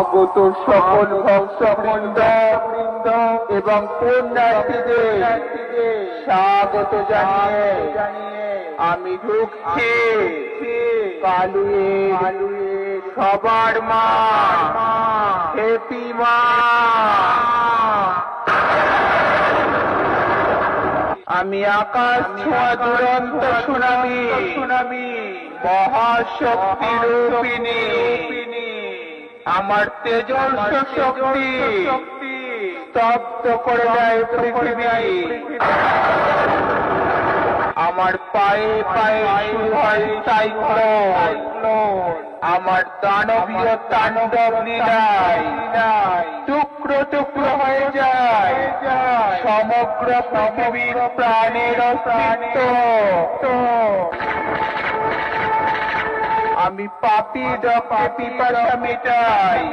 আগত সকল ভক্তবৃন্দ এবং পুণ্যার্থীদের স্বাগত জানিয়ে আমি ঢুকছি কালুয়ে সবার মা হেপি মা। আমি আকাশ ছোঁয়া দুরন্ত সুনামি মহাশক্তি রূপিণী। আমার তেজস্ব শক্তি স্তব্ধ করে দেয় পৃথিবী। আমার পায়ে পায়ে শুরু হয় সাইক্লোন। আমার দানবীয় তাণ্ডব লীলায় টুকরো টুকরো হয়ে যায় সমগ্র পৃথিবীর প্রাণের অস্তিত্ব। আমি পাপী রক্তে পিপাসা মেটাই,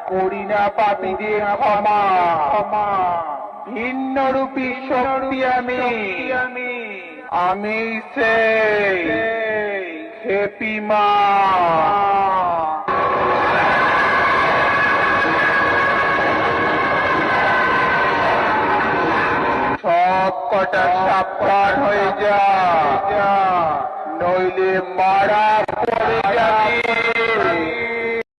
করি না পাপীদের ক্ষমা। ভিন্ন রূপী শক্তি আমি সেই হেপি মা। সব কটা সাবধান হয়ে যা, নইলে মারা পড়ে যাবে।